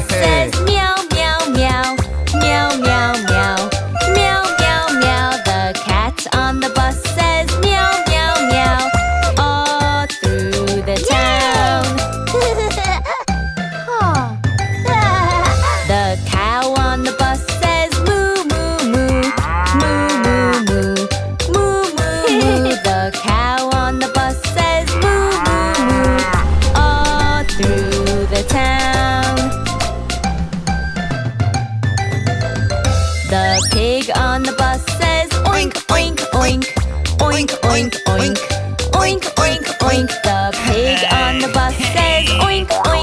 bus says meow, meow, meow. Meow, meow, meow. Meow, meow, meow. The cat on the bus says meow, meow, meow. All through the town. The cow on the bus says moo, moo, moo. Moo, moo, moo. Moo, moo, moo. The cow on the bus says moo, moo, moo. All through the town. The pig on the bus says oink, oink, oink. Oink, oink, oink. Oink, oink, oink. The pig on the bus says oink, oink.